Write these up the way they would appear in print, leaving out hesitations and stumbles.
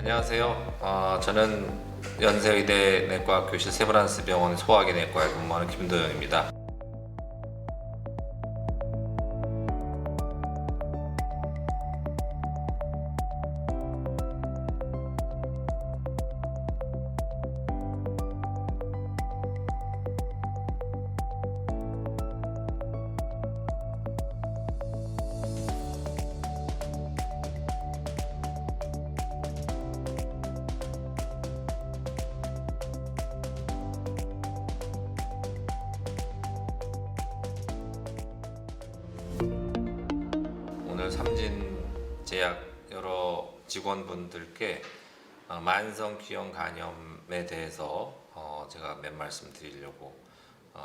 안녕하세요. 저는 연세의대 내과 교실 세브란스 병원 소화기 내과에 근무하는 김도영입니다. 오늘 삼진제약 여러 직원분들께 만성 귀형 간염에 대해서 제가 몇 말씀 드리려고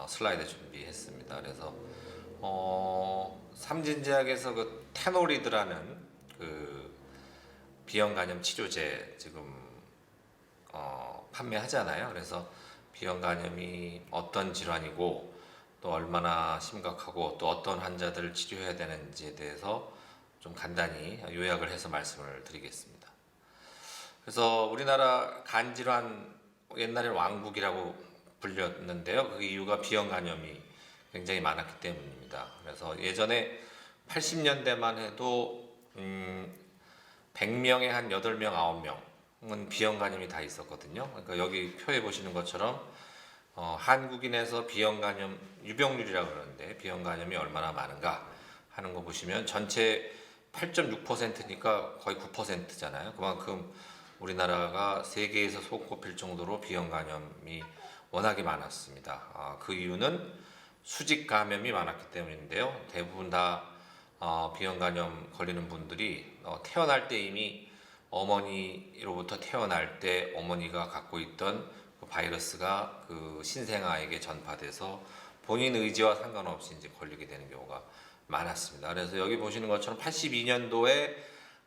슬라이드 준비했습니다. 그래서 삼진제약에서 그 테노리드라는 그 비형 간염 치료제 지금 판매하잖아요. 그래서 비형 간염이 어떤 질환이고 또 얼마나 심각하고 또 어떤 환자들을 치료해야 되는지에 대해서 좀 간단히 요약을 해서 말씀을 드리겠습니다. 그래서 우리나라 간질환 옛날에 왕국이라고 불렸는데요. 그 이유가 비형 간염이 굉장히 많았기 때문입니다. 그래서 예전에 80년대만 해도 100명에 한 8명, 9명은 비형 간염이 다 있었거든요. 그러니까 여기 표에 보시는 것처럼 한국인에서 비형 간염 유병률이라고 그러는데 비형 간염이 얼마나 많은가 하는 거 보시면 전체 8.6%니까 거의 9%잖아요. 그만큼 우리나라가 세계에서 손꼽힐 정도로 비형 간염이 워낙에 많았습니다. 그 이유는 수직 감염이 많았기 때문인데요. 대부분 다 비형 간염 걸리는 분들이 태어날 때 이미 어머니로부터 태어날 때 어머니가 갖고 있던 그 바이러스가 그 신생아에게 전파돼서 본인 의지와 상관없이 이제 걸리게 되는 경우가 많았습니다. 그래서 여기 보시는 것처럼 82년도에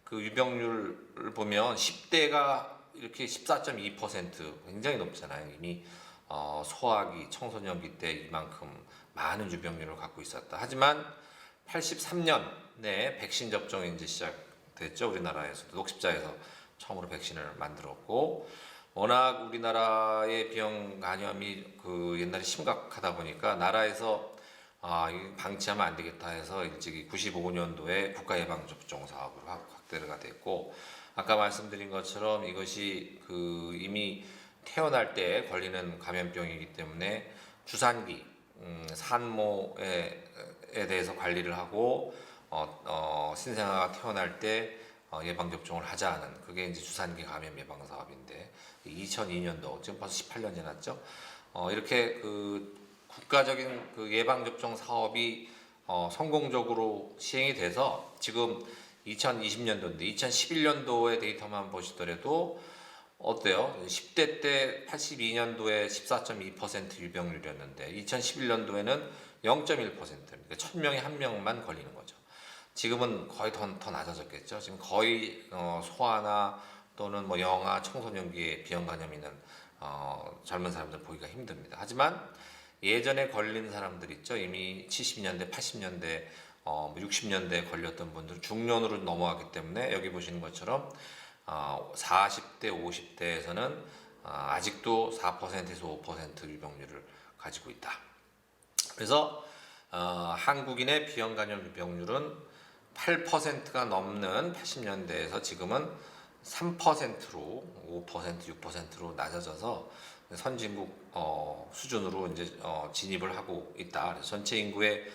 그 유병률을 보면 10대가 이렇게 14.2% 굉장히 높잖아요. 이미 소아기, 청소년기 때 이만큼 많은 유병률을 갖고 있었다. 하지만 83년에 백신 접종이 이제 시작됐죠. 우리나라에서도 녹십자에서 처음으로 백신을 만들었고 워낙 우리나라의 비형 간염이 그 옛날에 심각하다 보니까 나라에서 이거 방치하면 안 되겠다 해서 일찍이 95년도에 국가 예방 접종 사업으로 확대가 됐고 아까 말씀드린 것처럼 이것이 그 이미 태어날 때 걸리는 감염병이기 때문에 주산기 산모에 대해서 관리를 하고 신생아가 태어날 때 예방 접종을 하자는 그게 이제 주산기 감염 예방 사업인데 2002년도 지금 벌써 18년 지났죠. 이렇게 그 국가적인 그 예방 접종 사업이 성공적으로 시행이 돼서 지금 2020년도인데 2011년도의 데이터만 보시더라도 어때요? 10대 때 82년도에 14.2% 유병률이었는데 2011년도에는 0.1%, 그러니까 1000명에 1명만 걸리는 거죠. 지금은 거의 더 낮아졌겠죠. 지금 거의 소아나 또는 뭐 영아, 청소년기에 비형 간염 있는 젊은 사람들 보기가 힘듭니다. 하지만 예전에 걸린 사람들 있죠. 이미 70년대, 80년대, 60년대에 걸렸던 분들은 중년으로 넘어갔기 때문에 여기 보시는 것처럼 40대, 50대에서는 아직도 4%에서 5% 유병률을 가지고 있다. 그래서 한국인의 비형 간염 유병률은 8%가 넘는 80년대에서 지금은 3%로 5%, 6%로 낮아져서 선진국 수준으로 이제 진입을 하고 있다. 그래서 전체 인구의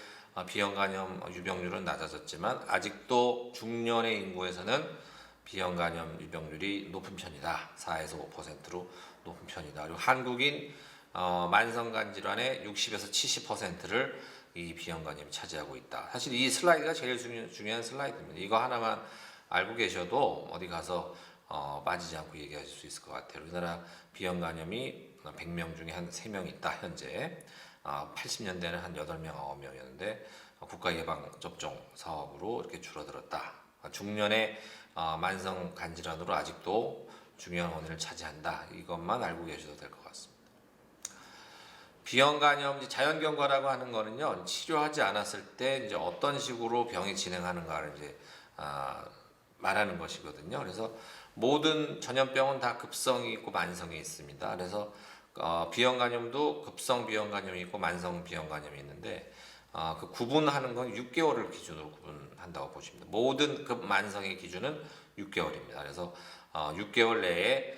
비형 간염 유병률은 낮아졌지만 아직도 중년의 인구에서는 비형 간염 유병률이 높은 편이다. 4에서 5%로 높은 편이다. 그리고 한국인 만성간 질환의 60에서 70%를 이 비형 간염이 차지하고 있다. 사실 이 슬라이드가 제일 중요한 슬라이드입니다. 이거 하나만 알고 계셔도 어디 가서 빠지지 않고 얘기하실 수 있을 것 같아요. 우리나라 비형 간염이 100명 중에 한 3명 있다. 현재 80년대는 한 8명, 9명이었는데 국가 예방 접종 사업으로 이렇게 줄어들었다. 중년의 만성 간질환으로 아직도 중요한 원인을 차지한다. 이것만 알고 계셔도 될 것 같습니다. 비형 간염, 자연경과라고 하는 거는요, 치료하지 않았을 때 이제 어떤 식으로 병이 진행하는가를 이제 말하는 것이거든요. 그래서 모든 전염병은 다 급성이 있고 만성이 있습니다. 그래서 비형 간염도 급성 비형 간염이 있고 만성 비형 간염이 있는데 그 구분하는 건 6개월을 기준으로 구분한다고 보시면 됩니다. 모든 급 만성의 기준은 6개월입니다. 그래서 6개월 내에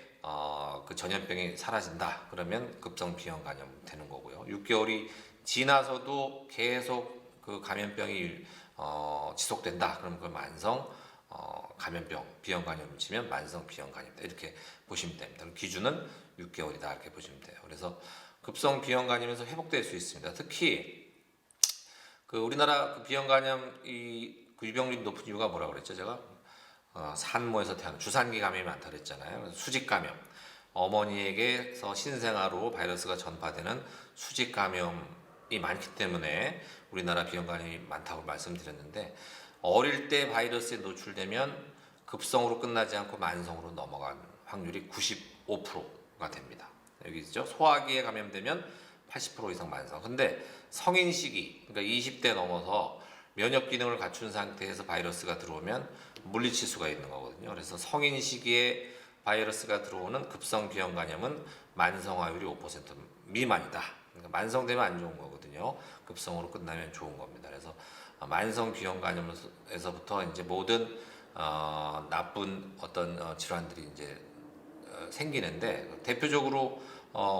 그 전염병이 사라진다. 그러면 급성 비형 간염 되는 거고요. 6개월이 지나서도 계속 그 감염병이 지속된다. 그러면 그 만성 감염병, 비형 간염을 치면 만성 비형 간염이다. 이렇게 보시면 됩니다. 기준은 6개월이다. 이렇게 보시면 돼요. 그래서 급성 비형 간염에서 회복될 수 있습니다. 특히 그 우리나라 그 비형 간염 그 유병률이 높은 이유가 뭐라고 그랬죠? 제가 산모에서 태어난 주산기 감염이 많다 그랬잖아요. 수직 감염. 어머니에게서 신생아로 바이러스가 전파되는 수직 감염이 많기 때문에 우리나라 비형 간염이 많다고 말씀드렸는데 어릴 때 바이러스에 노출되면 급성으로 끝나지 않고 만성으로 넘어간 확률이 95%가 됩니다. 여기 있죠. 소화기에 감염되면 80% 이상 만성. 근데 성인 시기, 그러니까 20대 넘어서 면역 기능을 갖춘 상태에서 바이러스가 들어오면 물리칠 수가 있는 거거든요. 그래서 성인 시기에 바이러스가 들어오는 급성 비형 간염은 만성화율이 5% 미만이다. 그러니까 만성되면 안 좋은 거거든요. 급성으로 끝나면 좋은 겁니다. 그래서 만성 비형 간염에서부터 이제 모든 나쁜 어떤 질환들이 이제 생기는데 대표적으로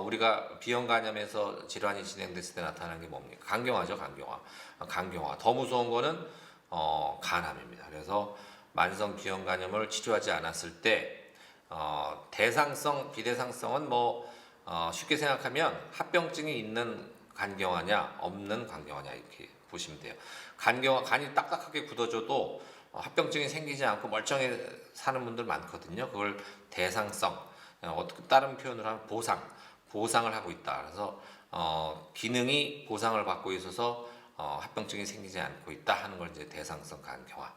우리가 비형 간염에서 질환이 진행됐을 때 나타나는 게 뭡니까? 간경화죠, 간경화. 간경화. 더 무서운 거는 간암입니다. 그래서 만성 비형 간염을 치료하지 않았을 때 대상성, 비대상성은 뭐 쉽게 생각하면 합병증이 있는 간경화냐, 없는 간경화냐 이렇게 보시면 돼요. 간경화, 간이 딱딱하게 굳어져도 합병증이 생기지 않고 멀쩡히 사는 분들 많거든요. 그걸 대상성, 어떻게 다른 표현을 하면 보상을 하고 있다. 그래서 기능이 보상을 받고 있어서 합병증이 생기지 않고 있다 하는 걸 이제 대상성 간경화.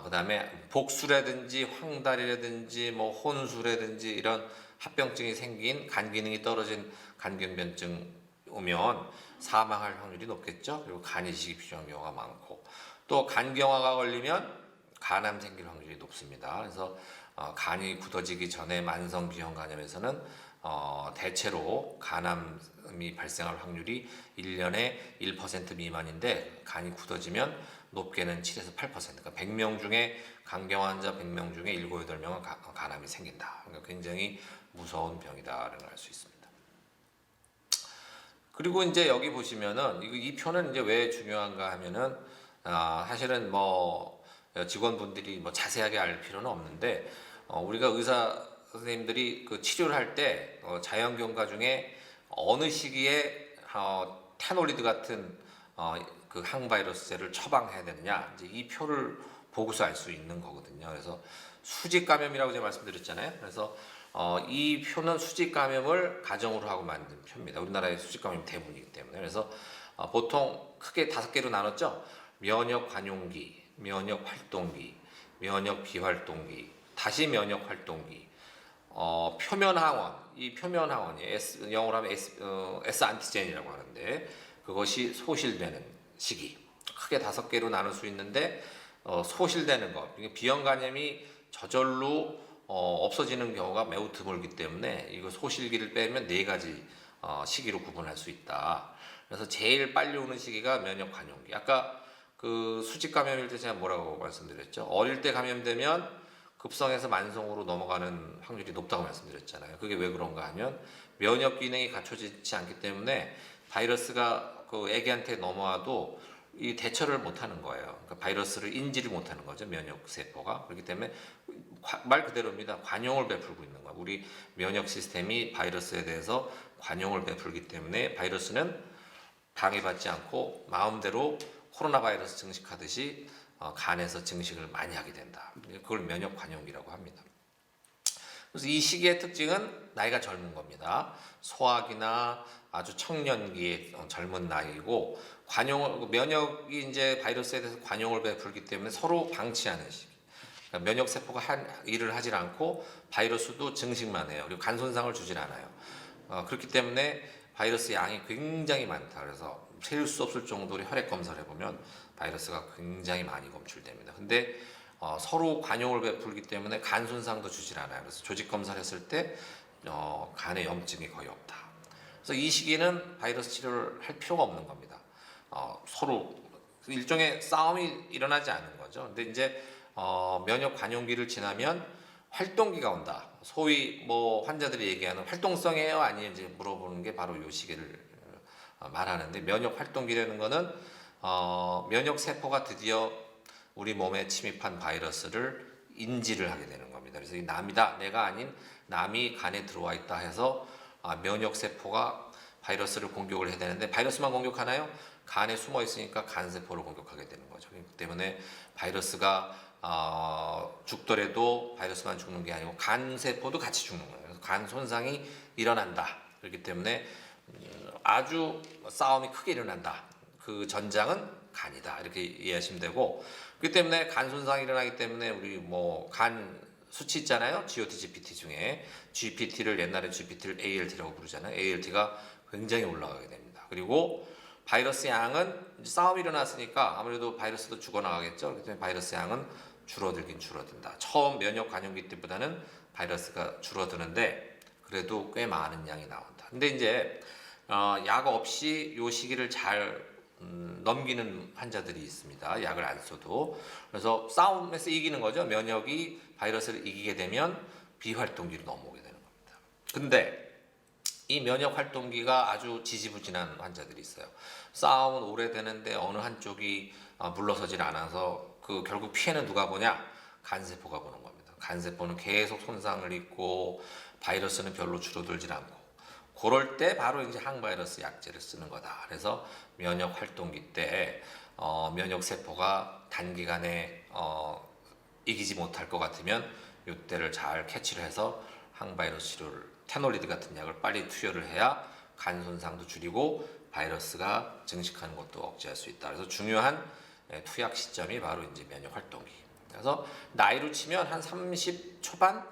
그다음에 복수라든지 황달이라든지 뭐 혼수라든지 이런 합병증이 생긴 간 기능이 떨어진 간경변증 오면 사망할 확률이 높겠죠. 그리고 간 이식이 필요한 경우가 많고 또 간경화가 걸리면 간암 생길 확률이 높습니다. 그래서 간이 굳어지기 전에 만성 비형 간염에서는 대체로 간암이 발생할 확률이 1년에 1% 미만인데 간이 굳어지면 높게는 7에서 8%. 그러니까 100명 중에 간경화 환자 100명 중에 7, 8명은 간암이 생긴다. 그러니까 굉장히 무서운 병이다라는 걸 알 수 있습니다. 그리고 이제 여기 보시면은 이 표는 이제 왜 중요한가 하면은 사실은 뭐 직원분들이 뭐 자세하게 알 필요는 없는데 우리가 의사 선생님들이 그 치료를 할 때 자연경과 중에 어느 시기에 타놀리드 같은 그 항바이러스제를 처방해야 되느냐 이제 이 표를 보고서 알 수 있는 거거든요. 그래서 수직 감염이라고 제가 말씀드렸잖아요. 그래서 이 표는 수직 감염을 가정으로 하고 만든 표입니다. 우리나라의 수직 감염이 대부분이기 때문에 그래서 보통 크게 5개로 나눴죠. 면역 관용기, 면역 활동기, 면역 비활동기, 다시 면역 활동기, 표면 항원. 이 표면 항원이 영어로 하면 S 안티젠이라고 하는데 그것이 소실되는 시기. 크게 5개로 나눌 수 있는데 소실되는 것. 비형 간염이 저절로 없어지는 경우가 매우 드물기 때문에 이거 소실기를 빼면 4가지 시기로 구분할 수 있다. 그래서 제일 빨리 오는 시기가 면역 관용기. 아까 그 수직 감염일 때 제가 뭐라고 말씀드렸죠? 어릴 때 감염되면 급성에서 만성으로 넘어가는 확률이 높다고 말씀드렸잖아요. 그게 왜 그런가 하면 면역 기능이 갖춰지지 않기 때문에 바이러스가 그 애기한테 넘어와도 이 대처를 못하는 거예요. 그러니까 바이러스를 인지를 못하는 거죠. 면역 세포가. 그렇기 때문에 말 그대로입니다. 관용을 베풀고 있는 거예요. 우리 면역 시스템이 바이러스에 대해서 관용을 베풀기 때문에 바이러스는 방해받지 않고 마음대로 코로나 바이러스 증식하듯이 간에서 증식을 많이 하게 된다. 그걸 면역 관용기라고 합니다. 그래서 이 시기의 특징은 나이가 젊은 겁니다. 소학이나 아주 청년기의 젊은 나이고 면역이 이제 바이러스에 대해서 관용을 베풀기 때문에 서로 방치하는 시기. 그러니까 면역 세포가 일을 하질 않고 바이러스도 증식만 해요. 그리고 간 손상을 주질 않아요. 그렇기 때문에 바이러스 양이 굉장히 많다. 그래서 셀 수 없을 정도로 혈액 검사를 해보면 바이러스가 굉장히 많이 검출됩니다. 근데 서로 관용을 베풀기 때문에 간 손상도 주질 않아요. 그래서 조직 검사를 했을 때 간에 염증이 거의 없다. 그래서 이 시기는 바이러스 치료를 할 필요가 없는 겁니다. 서로 일종의 싸움이 일어나지 않는 거죠. 근데 이제 면역 관용기를 지나면 활동기가 온다. 소위 뭐 환자들이 얘기하는 활동성이에요, 아니에요 이제 물어보는 게 바로 이 시기를 말하는데, 면역 활동기라는 거는 면역 세포가 드디어 우리 몸에 침입한 바이러스를 인지를 하게 되는 겁니다. 그래서 이 남이다, 내가 아닌 남이 간에 들어와 있다 해서 면역 세포가 바이러스를 공격을 해야 되는데, 바이러스만 공격하나요? 간에 숨어 있으니까 간 세포를 공격하게 되는 거죠. 그렇기 때문에 바이러스가 죽더라도 바이러스만 죽는 게 아니고 간 세포도 같이 죽는 거예요. 그래서 간 손상이 일어난다. 그렇기 때문에 아주 싸움이 크게 일어난다. 그 전장은 간이다. 이렇게 이해하시면 되고, 그렇기 때문에 간 손상이 일어나기 때문에 우리 뭐 간 수치 있잖아요. GOT, GPT 중에 GPT를 옛날에 GPT를 ALT라고 부르잖아요. ALT가 굉장히 올라가게 됩니다. 그리고 바이러스 양은 이제 싸움이 일어났으니까 아무래도 바이러스도 죽어나가겠죠. 그렇기 때문에 바이러스 양은 줄어들긴 줄어든다. 처음 면역 관용기 때보다는 바이러스가 줄어드는데 그래도 꽤 많은 양이 나온다. 근데 이제 약 없이 이 시기를 잘 넘기는 환자들이 있습니다. 약을 안 써도. 그래서 싸움에서 이기는 거죠. 면역이 바이러스를 이기게 되면 비활동기로 넘어오게 되는 겁니다. 근데 이 면역 활동기가 아주 지지부진한 환자들이 있어요. 싸움은 오래되는데 어느 한쪽이 물러서질 않아서 결국 피해는 누가 보냐? 간세포가 보는 겁니다. 간세포는 계속 손상을 입고 바이러스는 별로 줄어들질 않고, 그럴 때 바로 이제 항바이러스 약제를 쓰는 거다. 그래서 면역 활동기 때 면역 세포가 단기간에 이기지 못할 것 같으면 이때를 잘 캐치를 해서 항바이러스 치료를, 테놀리드 같은 약을 빨리 투여를 해야 간 손상도 줄이고 바이러스가 증식하는 것도 억제할 수 있다. 그래서 중요한 투약 시점이 바로 이제 면역 활동기. 그래서 나이로 치면 한 30 초반,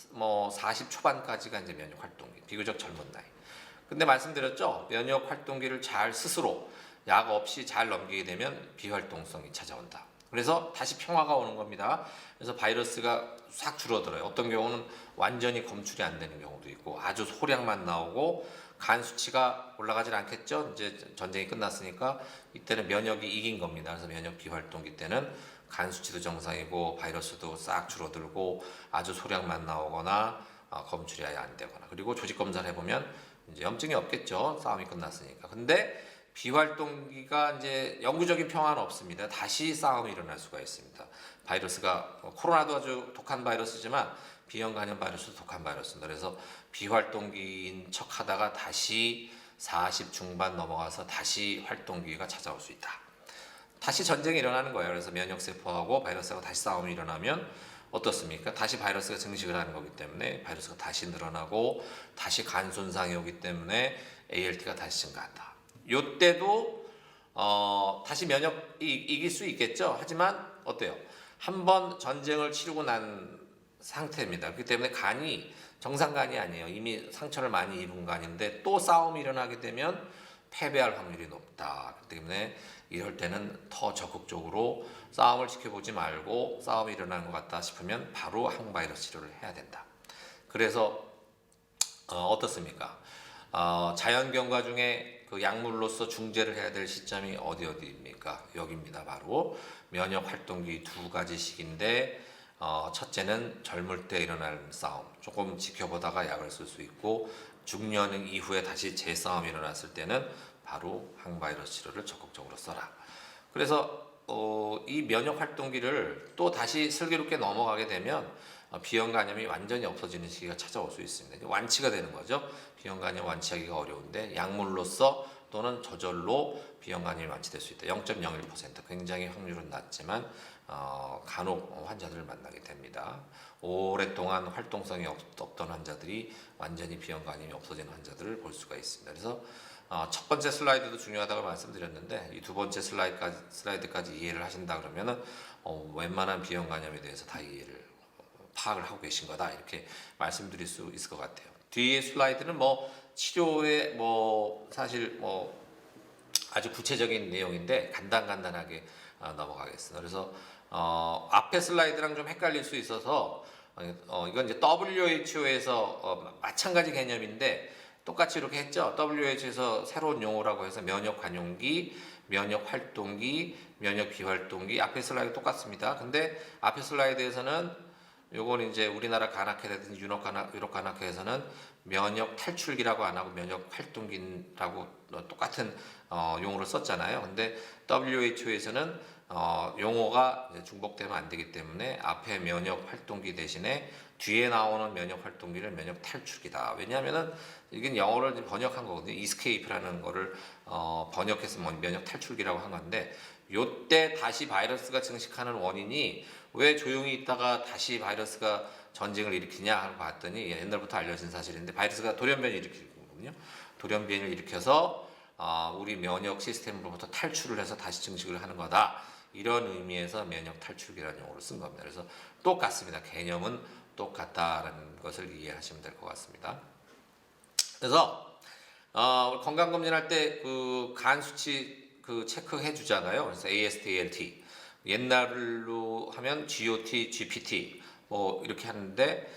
뭐 40 초반까지가 이제 면역 활동기, 비교적 젊은 나이. 근데 말씀드렸죠, 면역 활동기를 잘 스스로 약 없이 잘 넘기게 되면 비활동성이 찾아온다. 그래서 다시 평화가 오는 겁니다. 그래서 바이러스가 싹 줄어들어요. 어떤 경우는 완전히 검출이 안 되는 경우도 있고, 아주 소량만 나오고 간 수치가 올라가질 않겠죠. 이제 전쟁이 끝났으니까 이때는 면역이 이긴 겁니다. 그래서 면역 비활동기 때는 간 수치도 정상이고 바이러스도 싹 줄어들고 아주 소량만 나오거나 검출이 아예 안 되거나, 그리고 조직 검사를 해보면 이제 염증이 없겠죠. 싸움이 끝났으니까. 근데 비활동기가 이제 영구적인 평화는 없습니다. 다시 싸움이 일어날 수가 있습니다. 바이러스가 코로나도 아주 독한 바이러스지만 B형 간염 바이러스도 독한 바이러스입니다. 그래서 비활동기인 척 하다가 다시 40 중반 넘어가서 다시 활동기가 찾아올 수 있다. 다시 전쟁이 일어나는 거예요. 그래서 면역세포하고 바이러스하고 다시 싸움이 일어나면 어떻습니까? 다시 바이러스가 증식을 하는 거기 때문에 바이러스가 다시 늘어나고 다시 간 손상이 오기 때문에 ALT가 다시 증가한다. 요때도 다시 면역이 이길 수 있겠죠. 하지만 어때요? 한번 전쟁을 치르고 난 상태입니다. 그렇기 때문에 간이 정상간이 아니에요. 이미 상처를 많이 입은 간인데 또 싸움이 일어나게 되면 패배할 확률이 높다. 그렇기 때문에 이럴 때는 더 적극적으로 싸움을 지켜보지 말고 싸움이 일어나는 것 같다 싶으면 바로 항바이러스 치료를 해야 된다. 그래서 어떻습니까? 자연경과 중에 그 약물로서 중재를 해야 될 시점이 어디입니까? 여기입니다. 바로 면역 활동기 두 가지 시기인데, 첫째는 젊을 때 일어나는 싸움, 조금 지켜보다가 약을 쓸 수 있고, 중년 이후에 다시 재싸움이 일어났을 때는 바로 항바이러스 치료를 적극적으로 써라. 그래서 이 면역 활동기를 또 다시 슬기롭게 넘어가게 되면 B형 간염이 완전히 없어지는 시기가 찾아올 수 있습니다. 완치가 되는 거죠. B형 간염 완치하기가 어려운데 약물로서 또는 저절로 B형 간염이 완치될 수 있다. 0.01%, 굉장히 확률은 낮지만 간혹 환자들을 만나게 됩니다. 오랫동안 활동성이 없던 환자들이 완전히 B형 간염이 없어지는 환자들을 볼 수가 있습니다. 그래서 첫 번째 슬라이드도 중요하다고 말씀드렸는데, 이 두 번째 슬라이드까지 이해를 하신다 그러면은 웬만한 B형 간염에 대해서 다 이해를 파악을 하고 계신 거다, 이렇게 말씀드릴 수 있을 것 같아요. 뒤에 슬라이드는 뭐 치료에 뭐 사실 뭐 아주 구체적인 내용인데 간단하게 넘어가겠습니다. 그래서 앞에 슬라이드랑 좀 헷갈릴 수 있어서 이건 이제 WHO에서 마찬가지 개념인데 똑같이 이렇게 했죠. WHO에서 새로운 용어라고 해서 면역 관용기, 면역 활동기, 면역 비활동기 앞에 슬라이드 똑같습니다. 근데 앞에 슬라이드에서는 요건 이제 우리나라 간학회라든지 유럽 간학회에서는 면역 탈출기라고 안 하고 면역 활동기라고 똑같은 용어를 썼잖아요. 근데 WHO에서는 용어가 중복되면 안 되기 때문에 앞에 면역 활동기 대신에 뒤에 나오는 면역 활동기를 면역 탈출기다. 왜냐하면은 이건 영어를 번역한 거거든요. escape라는 거를 번역해서 면역 탈출기라고 한 건데 요때 다시 바이러스가 증식하는 원인이 왜 조용히 있다가 다시 바이러스가 전쟁을 일으키냐 하고 봤더니 옛날부터 알려진 사실인데 바이러스가 돌연변이 일으키거든요. 돌연변이를 일으켜서 우리 면역 시스템으로부터 탈출을 해서 다시 증식을 하는 거다. 이런 의미에서 면역 탈출기라는 용어를 쓴 겁니다. 그래서 똑같습니다. 개념은 똑같다라는 것을 이해하시면 될 것 같습니다. 그래서 건강검진할 때 그 간 수치 그 체크해 주잖아요. 그래서 AST, ALT 옛날로 하면 GOT, GPT 뭐 이렇게 하는데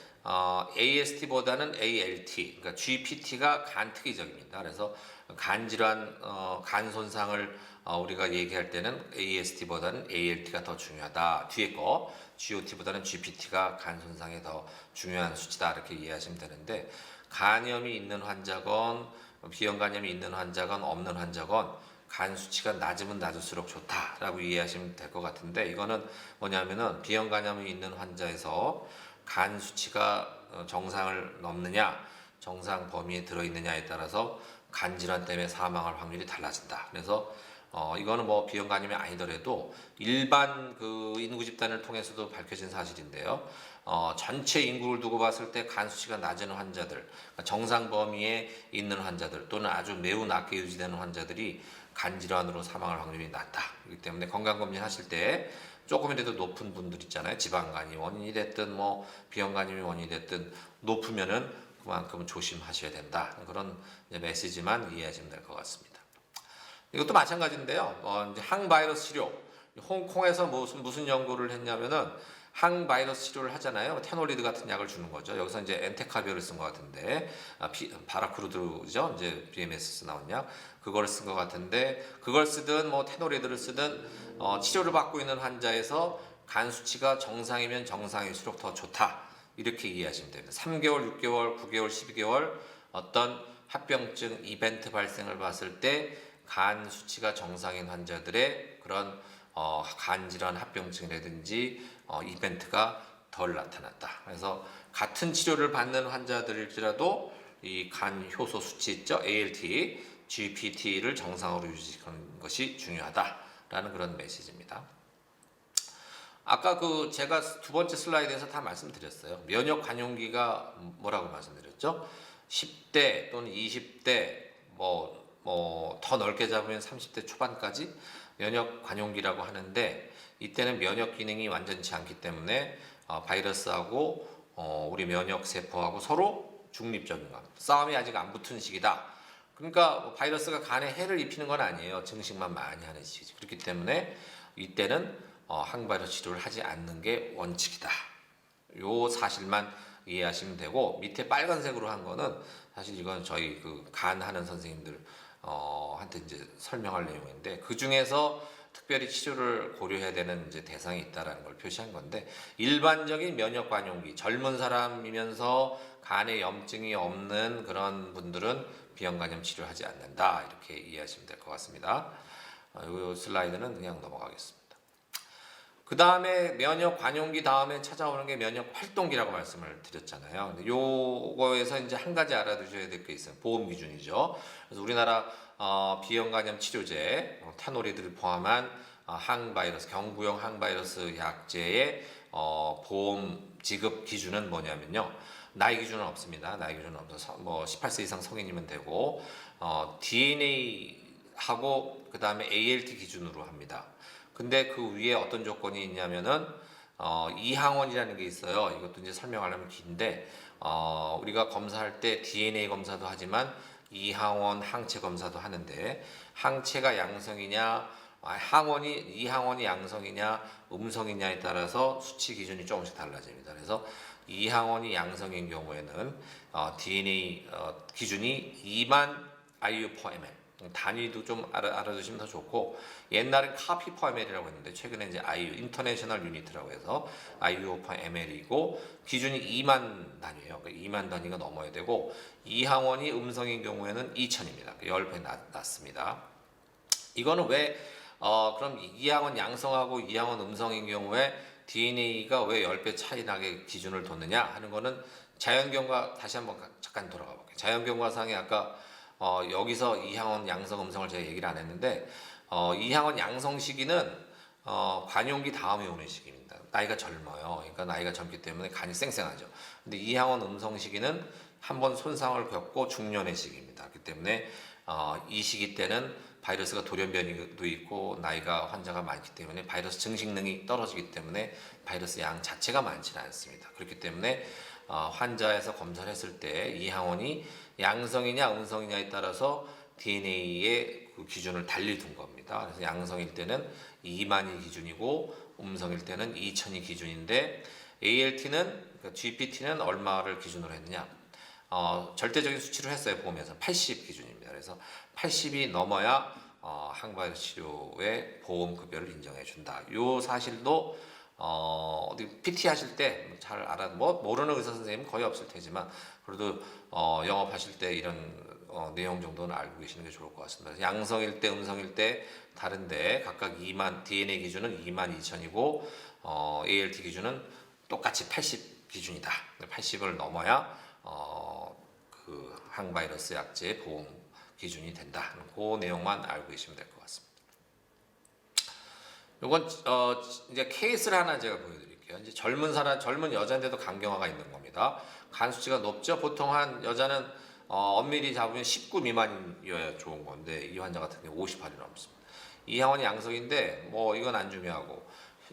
AST보다는 ALT, 그러니까 GPT가 간 특이적입니다. 그래서 간 질환, 간 손상을 우리가 얘기할 때는 AST보다는 ALT가 더 중요하다. 뒤에 거 GOT보다는 GPT가 간 손상에 더 중요한 수치다. 이렇게 이해하시면 되는데 간염이 있는 환자건 비형간염이 있는 환자건 없는 환자건 간 수치가 낮으면 낮을수록 좋다라고 이해하시면 될 것 같은데 이거는 뭐냐면은 비형간염이 있는 환자에서 간 수치가 정상을 넘느냐 정상 범위에 들어있느냐에 따라서 간 질환 때문에 사망할 확률이 달라진다. 그래서 이거는 뭐 비형간염이 아니더라도 일반 그 인구 집단을 통해서도 밝혀진 사실인데요. 전체 인구를 두고 봤을 때 간 수치가 낮은 환자들, 그러니까 정상 범위에 있는 환자들 또는 아주 매우 낮게 유지되는 환자들이 간 질환으로 사망할 확률이 낮다. 그렇기 때문에 건강검진 하실 때 조금이라도 높은 분들 있잖아요. 지방간이 원인이 됐든 뭐 비형간염이 원인이 됐든 높으면은 그만큼 조심하셔야 된다. 그런 메시지만 이해하시면 될 것 같습니다. 이것도 마찬가지인데요. 이제 항바이러스 치료. 홍콩에서 무슨 연구를 했냐면은 항바이러스 치료를 하잖아요. 테놀리드 같은 약을 주는 거죠. 여기서 이제 엔테카비어를 쓴 것 같은데, 바라크루드죠. 이제 BMS 나온 약. 그걸 쓴 것 같은데, 그걸 쓰든 뭐 테놀리드를 쓰든 치료를 받고 있는 환자에서 간 수치가 정상이면 정상일수록 더 좋다. 이렇게 이해하시면 됩니다. 3개월, 6개월, 9개월, 12개월 어떤 합병증 이벤트 발생을 봤을 때 간 수치가 정상인 환자들의 그런 간 질환 합병증이라든지 이벤트가 덜 나타났다. 그래서 같은 치료를 받는 환자들일지라도 이 간 효소 수치 있죠, ALT, GPT를 정상으로 유지하는 것이 중요하다라는 그런 메시지입니다. 아까 그 제가 두 번째 슬라이드에서 다 말씀드렸어요. 면역 관용기가 뭐라고 말씀드렸죠? 10대 또는 20대 뭐 더 넓게 잡으면 30대 초반까지 면역 관용기라고 하는데 이때는 면역 기능이 완전치 않기 때문에 바이러스하고 우리 면역 세포하고 서로 중립적인 것, 싸움이 아직 안 붙은 시기다. 그러니까 바이러스가 간에 해를 입히는 건 아니에요. 증식만 많이 하는 시기지. 그렇기 때문에 이때는 항바이러스 치료를 하지 않는 게 원칙이다. 요 사실만 이해하시면 되고 밑에 빨간색으로 한 거는 사실 이건 저희 그 간 하는 선생님들 한테 이제 설명할 내용인데 그 중에서 특별히 치료를 고려해야 되는 이제 대상이 있다라는 걸 표시한 건데 일반적인 면역 관용기 젊은 사람이면서 간에 염증이 없는 그런 분들은 비형간염 치료하지 않는다 이렇게 이해하시면 될 것 같습니다. 이 슬라이드는 그냥 넘어가겠습니다. 그 다음에 면역 관용기 다음에 찾아오는 게 면역 활동기라고 말씀을 드렸잖아요. 근데 요거에서 이제 한 가지 알아두셔야 될 게 있어요. 보험 기준이죠. 그래서 우리나라 비형간염 치료제 테놀리드를 포함한 항바이러스 경구용 항바이러스 약제의 보험 지급 기준은 뭐냐면요. 나이 기준은 없습니다. 나이 기준은 없어서 뭐 18세 이상 성인이면 되고 DNA 하고 그 다음에 ALT 기준으로 합니다. 근데 그 위에 어떤 조건이 있냐면은 이항원이라는 게 있어요. 이것도 이제 설명하려면 긴데 우리가 검사할 때 DNA 검사도 하지만 이항원 항체 검사도 하는데 항체가 양성이냐 이항원이 양성이냐 음성이냐에 따라서 수치 기준이 조금씩 달라집니다. 그래서 이항원이 양성인 경우에는 DNA 기준이 2만 IU/ml, 단위도 좀 알아두시면 더 좋고, 옛날엔 카피 퍼 ml이라고 했는데 최근에 이제 IU 인터내셔널 유니트라고 해서 IU/ml이고 기준이 2만 단위예요. 그러니까 2만 단위가 넘어야 되고, 이항원이 음성인 경우에는 2,000입니다. 10배 낮습니다. 이거는 왜 그럼 이항원 양성하고 이항원 음성인 경우에 DNA가 왜 10배 차이 나게 기준을 뒀느냐 하는 거는 자연경과 다시 한번 잠깐 돌아가 볼게요. 자연경과상에 아까 여기서 이항원 양성 음성을 제가 얘기를 안 했는데, 이항원 양성 시기는 관용기 다음에 오는 시기입니다. 나이가 젊어요. 그러니까 나이가 젊기 때문에 간이 쌩쌩하죠. 근데 이항원 음성 시기는 한번 손상을 겪고 중년의 시기입니다. 그렇기 때문에 이 시기 때는 바이러스가 돌연변이도 있고 나이가 환자가 많기 때문에 바이러스 증식능이 떨어지기 때문에 바이러스 양 자체가 많지는 않습니다. 그렇기 때문에 환자에서 검사를 했을 때 이항원이 양성이냐 음성이냐에 따라서 DNA의 그 기준을 달리 둔 겁니다. 그래서 양성일 때는 2만이 기준이고 음성일 때는 2,000이 기준인데, ALT는 그러니까 GPT는 얼마를 기준으로 했느냐? 절대적인 수치를 했어요. 보험에서 80 기준입니다. 그래서 80이 넘어야 항바이러스 치료의 보험 급여를 인정해 준다. 요 사실도 어디 PT 하실 때 잘 모르는 의사 선생님은 거의 없을 테지만, 그래도 영업하실 때 이런 내용 정도는 알고 계시는 게 좋을 것 같습니다. 양성일 때 음성일 때 다른데 각각 DNA 기준은 22,000이고 ALT 기준은 똑같이 80 기준이다. 80을 넘어야 그 항바이러스 약제 보험 기준이 된다. 그 내용만 알고 계시면 될 것 같습니다. 이건 이제 케이스를 하나 제가 보여드릴게요. 이제 젊은 여자인데도 간경화가 있는 겁니다. 간 수치가 높죠. 보통 한 여자는 엄밀히 잡으면 19 미만이어야 좋은 건데, 이 환자 같은 경우 58이 넘습니다. 이항원이 양성인데 뭐 이건 안 중요하고,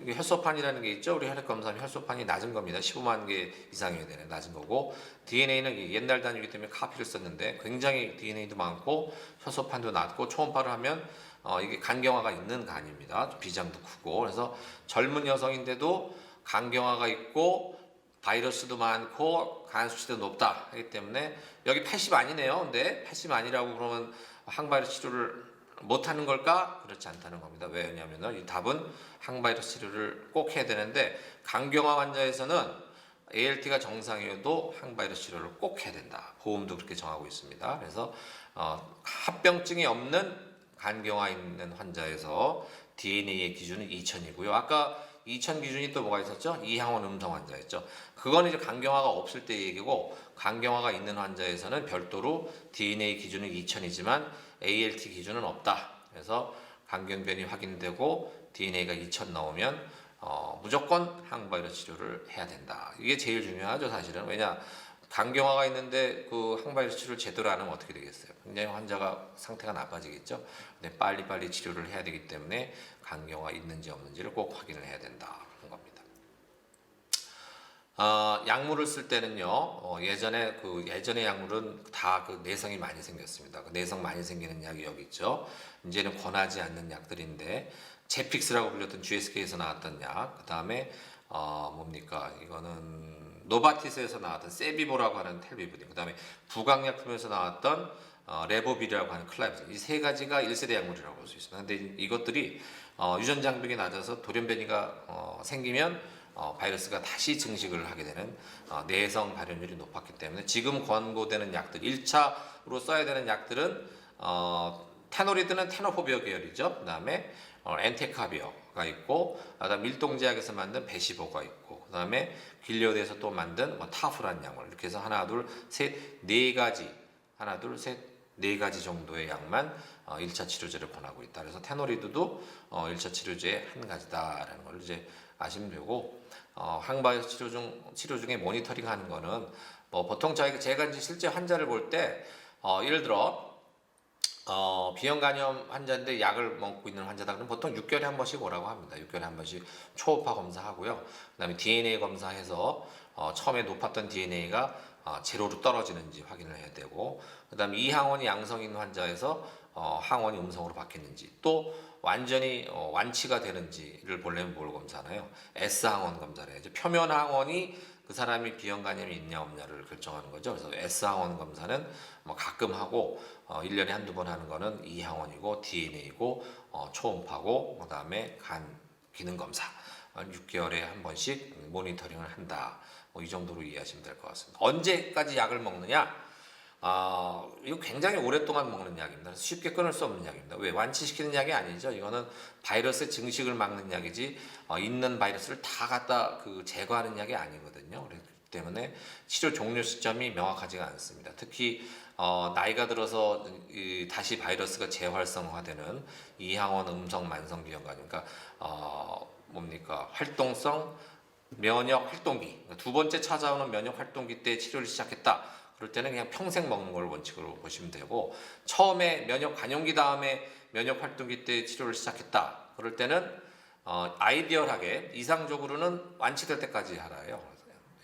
혈소판이라는 게 있죠. 우리 혈액 검사하면 혈소판이 낮은 겁니다. 15만 개 이상이어야 되는 낮은 거고, DNA는 옛날 단위이기 때문에 카피를 썼는데 굉장히 DNA도 많고 혈소판도 낮고 초음파를 하면 이게 간경화가 있는 간입니다. 비장도 크고. 그래서 젊은 여성인데도 간경화가 있고 바이러스도 많고 간 수치도 높다 하기 때문에, 여기 80 아니네요. 근데 80 아니라고 그러면 항바이러스 치료를 못하는 걸까? 그렇지 않다는 겁니다. 왜냐하면 이 답은 항바이러스 치료를 꼭 해야 되는데, 간경화 환자에서는 ALT가 정상이어도 항바이러스 치료를 꼭 해야 된다. 보험도 그렇게 정하고 있습니다. 그래서 합병증이 없는 간경화 있는 환자에서 DNA의 기준은 2,000이고요. 아까 2,000 기준이 또 뭐가 있었죠? 이항원 음성 환자였죠. 그건 이제 간경화가 없을 때 얘기고, 간경화가 있는 환자에서는 별도로 DNA 기준은 2,000이지만 ALT 기준은 없다. 그래서 간경변이 확인되고 DNA가 2,000 나오면 무조건 항바이러스 치료를 해야 된다. 이게 제일 중요하죠, 사실은. 왜냐, 간경화가 있는데 그 항바이러스 치료를 제대로 안 하면 어떻게 되겠어요? 굉장히 환자가 상태가 나빠지겠죠. 근데 빨리빨리 치료를 해야 되기 때문에 간경화 있는지 없는지를 꼭 확인을 해야 된다 하는 겁니다. 약물을 쓸 때는요, 예전의 약물은 다 그 내성이 많이 생겼습니다. 그 내성 많이 생기는 약이 여기 있죠. 이제는 권하지 않는 약들인데, 제픽스라고 불렸던 GSK에서 나왔던 약, 그 다음에 뭡니까? 이거는 노바티스에서 나왔던 세비보라고 하는 텔비브딘, 그 다음에 부강약품에서 나왔던 레보빌이라고 하는 클라이브진, 이 세 가지가 1세대 약물이라고 볼 수 있습니다. 근데 이것들이 유전 장벽이 낮아서 돌연변이가 생기면 바이러스가 다시 증식을 하게 되는 내성 발현율이 높았기 때문에, 지금 권고되는 약들, 1차로 써야 되는 약들은 테노리드는 테노포비어 계열이죠. 그 다음에 엔테카비어가 있고, 그다음 밀동제약에서 만든 베시보가 있고, 그 다음에 길리어드에서 또 만든 타프란 약물, 이렇게 해서 하나 둘 셋 네 가지 정도의 약만 1차 치료제를 권하고 있다. 그래서 테노리드도 1차 치료제의 한 가지다라는 걸 이제 아시면 되고, 항바이러스 치료 중에 모니터링 하는 거는 보통 제가 이제 실제 환자를 볼 때 예를 들어 비형 간염 환자인데 약을 먹고 있는 환자다 그러면 보통 6개월에 한 번씩 오라고 합니다. 6개월에 한 번씩 초음파 검사하고요. 그다음에 DNA 검사해서 처음에 높았던 DNA가 제로로 떨어지는지 확인을 해야 되고, 그다음에 이항원이 양성인 환자에서 항원이 음성으로 바뀌는지, 또 완전히 완치가 되는지를 보려면 뭘 검사하나요? S항원 검사를 해야죠. 표면 항원이 그 사람이 B형 간염이 있냐 없냐를 결정하는 거죠. 그래서 S항원 검사는 뭐 가끔 하고 1년에 한두 번 하는 거는 E항원이고 DNA고 초음파고 그다음에 간 기능 검사 6개월에 한 번씩 모니터링을 한다. 뭐 이 정도로 이해하시면 될 것 같습니다. 언제까지 약을 먹느냐? 이거 굉장히 오랫동안 먹는 약입니다. 쉽게 끊을 수 없는 약입니다. 왜? 완치시키는 약이 아니죠. 이거는 바이러스의 증식을 막는 약이지 있는 바이러스를 다 갖다 제거하는 약이 아니거든요. 그렇기 때문에 치료 종료 시점이 명확하지가 않습니다. 특히 나이가 들어서 다시 바이러스가 재활성화되는 이항원 음성 만성 비형간, 그러니까 뭡니까? 활동성 면역 활동기, 그러니까 두 번째 찾아오는 면역 활동기 때 치료를 시작했다. 그럴 때는 그냥 평생 먹는 걸 원칙으로 보시면 되고, 처음에 면역 간용기 다음에 면역 활동기 때 치료를 시작했다. 그럴 때는 아이디얼하게 이상적으로는 완치될 때까지 하라요.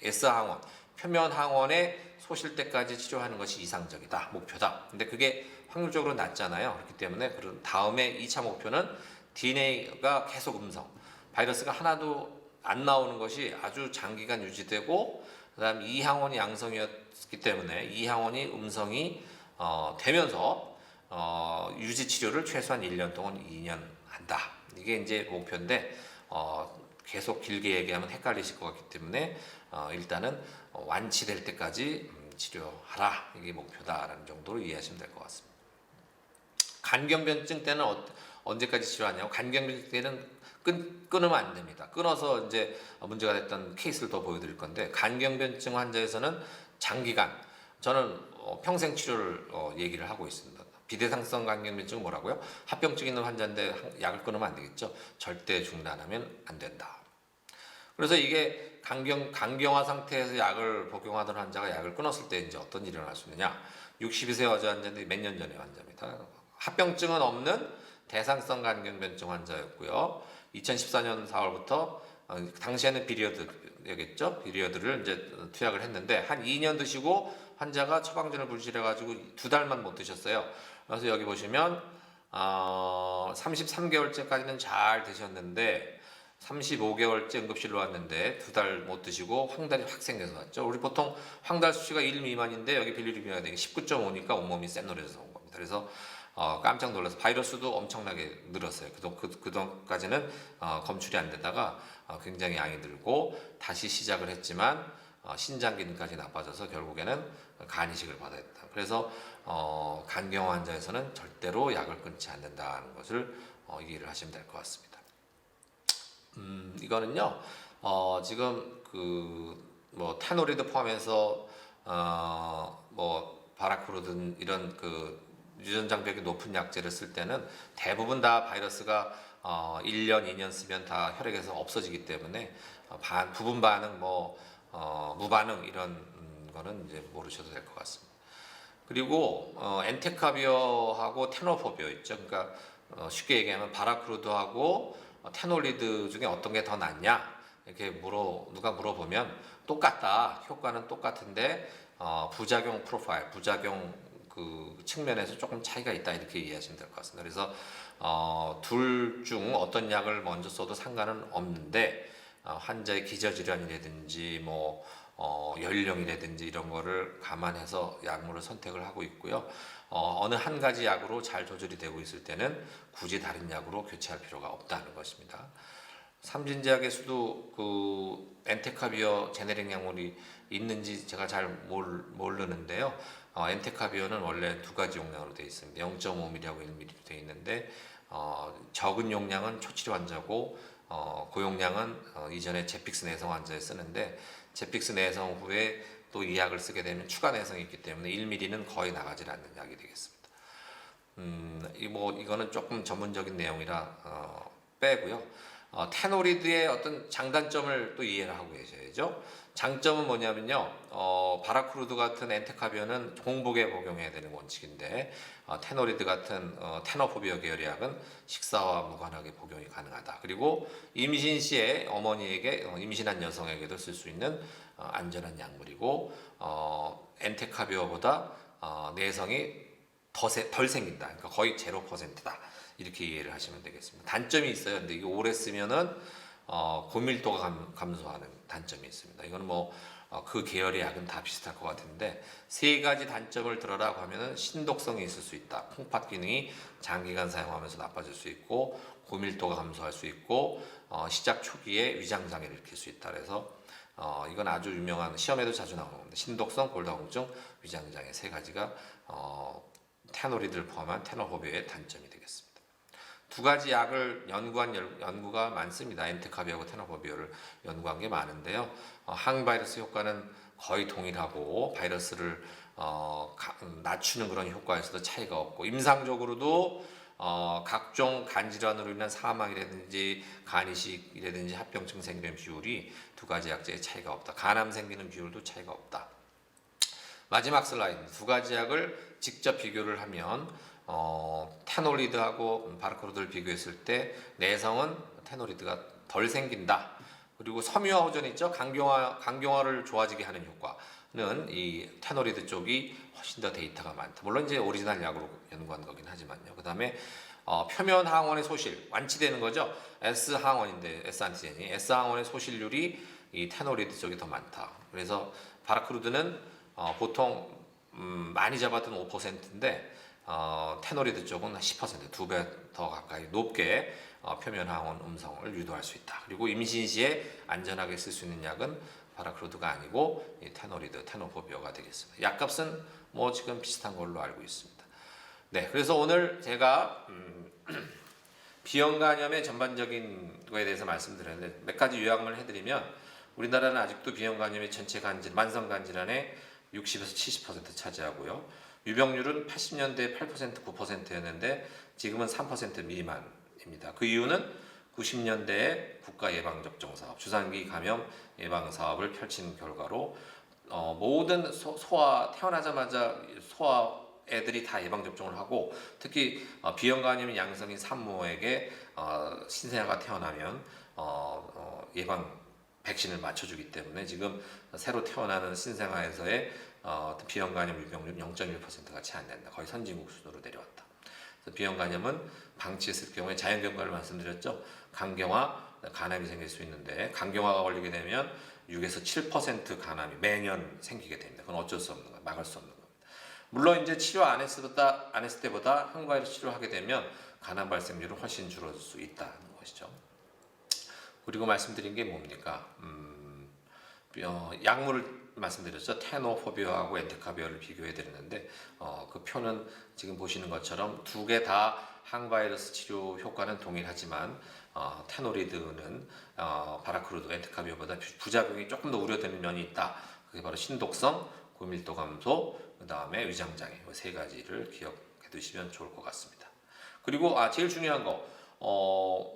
S항원, 표면 항원에 소실 때까지 치료하는 것이 이상적이다, 목표다. 근데 그게 확률적으로 낮잖아요. 그렇기 때문에 그런 다음에 2차 목표는 DNA가 계속 음성, 바이러스가 하나도 안 나오는 것이 아주 장기간 유지되고, 그다음 이항원이 양성이었기 때문에 이항원이 음성이 되면서 유지 치료를 최소한 1년 동안 2년 한다. 이게 이제 목표인데 계속 길게 얘기하면 헷갈리실 것 같기 때문에 일단은 완치될 때까지 치료하라. 이게 목표다라는 정도로 이해하시면 될 것 같습니다. 간경변증 때는 언제까지 치료하냐고? 간경변증 때는 끊으면 안 됩니다. 끊어서 이제 문제가 됐던 케이스를 더 보여드릴 건데, 간경변증 환자에서는 장기간, 저는 평생 치료를 얘기를 하고 있습니다. 비대상성 간경변증은 뭐라고요? 합병증 있는 환자인데 약을 끊으면 안 되겠죠. 절대 중단하면 안 된다. 그래서 이게 간경화 상태에서 약을 복용하던 환자가 약을 끊었을 때 이제 어떤 일이 일어날 수 있느냐? 62세 여자 환자인데 몇 년 전의 환자입니다. 합병증은 없는 대상성 간경변증 환자였고요. 2014년 4월부터 당시에는 비리어드였겠죠. 비리어드를 이제 투약을 했는데 한 2년 드시고 환자가 처방전을 불실해가지고 2달만 못 드셨어요. 그래서 여기 보시면 33개월째까지는 잘 드셨는데 35개월째 응급실로 왔는데 2달 못 드시고 황달이 확 생겨서 왔죠. 우리 보통 황달 수치가 1 미만인데 여기 빌리루비나가 되게 19.5니까 온몸이 센 노래에서 온 겁니다. 그래서 깜짝 놀라서 바이러스도 엄청나게 늘었어요. 그동안까지는 검출이 안 되다가 굉장히 양이 늘고 다시 시작을 했지만 신장 기능까지 나빠져서 결국에는 간 이식을 받아야 된다. 그래서 간경화 환자에서는 절대로 약을 끊지 않는다는 것을 이해를 하시면 될 것 같습니다. 이거는요 지금 뭐 테노리드 포함해서 뭐 바라크루든 이런 유전 장벽이 높은 약제를 쓸 때는 대부분 다 바이러스가 1년, 2년 쓰면 다 혈액에서 없어지기 때문에 부분 반응, 무반응 이런 거는 이제 모르셔도 될 것 같습니다. 그리고 엔테카비어하고 테노포비어 있죠. 그러니까 쉽게 얘기하면 바라크루드하고 테놀리드 중에 어떤 게 더 낫냐 이렇게 누가 물어보면 똑같다. 효과는 똑같은데 부작용 프로파일, 부작용 측면에서 조금 차이가 있다 이렇게 이해하시면 될 것 같습니다. 그래서 둘 중 어떤 약을 먼저 써도 상관은 없는데 환자의 기저질환이라든지 연령이라든지 이런 거를 감안해서 약물을 선택을 하고 있고요. 어느 한 가지 약으로 잘 조절이 되고 있을 때는 굳이 다른 약으로 교체할 필요가 없다는 것입니다. 삼진제약에서도 엔테카비어 제네릭 약물이 있는지 제가 잘 모르는데요. 엔테카비어는 원래 두 가지 용량으로 되어 있습니다. 0.5ml하고 1ml로 되어 있는데 적은 용량은 초치료 환자고 고용량은 이전에 제픽스 내성 환자에 쓰는데, 제픽스 내성 후에 또 이 약을 쓰게 되면 추가 내성이 있기 때문에 1ml는 거의 나가지 않는 약이 되겠습니다. 이거는 조금 전문적인 내용이라 빼고요. 테노리드의 어떤 장단점을 또 이해를 하고 계셔야죠. 장점은 뭐냐면요. 바라크루드 같은 엔테카비어는 공복에 복용해야 되는 원칙인데 테노리드 같은 테노포비어 계열의 약은 식사와 무관하게 복용이 가능하다. 그리고 임신 시에 어머니에게 임신한 여성에게도 쓸 수 있는 안전한 약물이고 엔테카비어보다 내성이 덜 생긴다. 그러니까 거의 0%다. 이렇게 이해를 하시면 되겠습니다. 단점이 있어요. 근데 이게 오래 쓰면은 고밀도가 감소하는 단점이 있습니다. 이거는 뭐 그 계열의 약은 다 비슷할 것 같은데, 세 가지 단점을 들어라고 하면은 신독성이 있을 수 있다. 콩팥 기능이 장기간 사용하면서 나빠질 수 있고, 고밀도가 감소할 수 있고, 시작 초기에 위장 장애를 일으킬 수 있다. 그래서 이건 아주 유명한, 시험에도 자주 나오는 겁니다. 신독성, 골다공증, 위장 장애 세 가지가 테노리드를 포함한 테노호비오의 단점이 되겠습니다. 두 가지 약을 연구한 연구가 많습니다. 엔테카비하고 테노호비오를 연구한 게 많은데요. 항바이러스 효과는 거의 동일하고, 바이러스를 낮추는 그런 효과에서도 차이가 없고, 임상적으로도 각종 간 질환으로 인한 사망이라든지 간이식이라든지 합병증 생기는 비율이 두 가지 약제의 차이가 없다. 간암 생기는 비율도 차이가 없다. 마지막 슬라이드, 두 가지 약을 직접 비교를 하면 테놀리드하고 바라크루드를 비교했을 때 내성은 테놀리드가 덜 생긴다. 그리고 섬유화 호전 있죠? 강경화를 좋아지게 하는 효과는 이 테놀리드 쪽이 훨씬 더 데이터가 많다. 물론 이제 오리지널 약으로 연구한 거긴 하지만요. 그 다음에 표면 항원의 소실, 완치되는 거죠. S 항원인데, S 안티젠이 S 항원의 소실률이 이 테놀리드 쪽이 더 많다. 그래서 바라크루드는 보통 많이 잡았던 5%인데 테놀리드 쪽은 10%, 2배 더 가까이 높게 표면 항원 음성을 유도할 수 있다. 그리고 임신 시에 안전하게 쓸 수 있는 약은 바라크루드가 아니고 이 테놀리드, 테노호비오가 되겠습니다. 약값은 뭐 지금 비슷한 걸로 알고 있습니다. 네, 그래서 오늘 제가 비형간염의 전반적인 거에 대해서 말씀드렸는데, 몇 가지 요약을 해드리면, 우리나라는 아직도 비형간염의 전체 간질, 만성 간질환의 60에서 70% 차지하고요. 유병률은 80년대 8%, 9%였는데 지금은 3% 미만입니다. 그 이유는 90년대에 국가 예방접종 사업, 주산기 감염 예방 사업을 펼친 결과로 모든 소아, 태어나자마자 소아 애들이 다 예방접종을 하고, 특히 비형간염 양성인 산모에게 신생아가 태어나면 예방 백신을 맞춰주기 때문에 지금 새로 태어나는 신생아에서의 비형간염 유병률 0.1%가 채 안 된다. 거의 선진국 수준으로 내려왔다. 그래서 비형간염은 방치했을 경우에 자연경과를 말씀드렸죠. 간경화, 간암이 생길 수 있는데, 간경화가 걸리게 되면 6에서 7% 간암이 매년 생기게 됩니다. 그건 어쩔 수 없는 거예요. 막을 수 없는 겁니다. 물론 이제 치료 안 했을 때보다 항바이러스 치료하게 되면 간암 발생률은 훨씬 줄어들 수 있다는 것이죠. 그리고 말씀드린 게 뭡니까? 약물을 말씀드렸죠. 테노호비오하고 엔테카비오를 비교해 드렸는데, 그 표는 지금 보시는 것처럼 두 개 다 항바이러스 치료 효과는 동일하지만 테놀리드는 바라크루드, 엔테카비오보다 부작용이 조금 더 우려되는 면이 있다. 그게 바로 신독성, 고밀도 감소, 그 다음에 위장장애, 세 가지를 기억해 두시면 좋을 것 같습니다. 그리고 제일 중요한 거,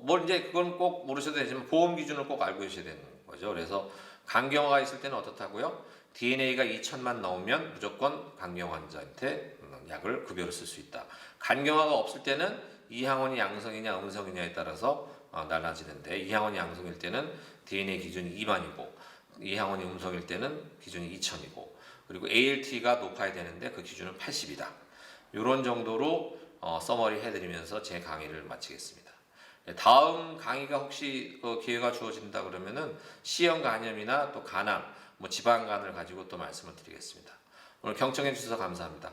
뭘 이제 그건 꼭 모르셔도 되지만 보험 기준을 꼭 알고 계셔야 되는 거죠. 그래서 간경화가 있을 때는 어떻다고요? DNA가 2,000만 넘으면 무조건 간경 환자한테 약을 급여로 쓸 수 있다. 간경화가 없을 때는 이항원이 양성이냐 음성이냐에 따라서 달라지는데, 이항원이 양성일 때는 DNA 기준이 2만이고 이항원이 음성일 때는 기준이 2,000이고, 그리고 ALT가 높아야 되는데 그 기준은 80이다. 이런 정도로 서머리 해드리면서 제 강의를 마치겠습니다. 다음 강의가 혹시 기회가 주어진다 그러면은 C형 간염이나 또 간암, 지방간을 가지고 또 말씀을 드리겠습니다. 오늘 경청해 주셔서 감사합니다.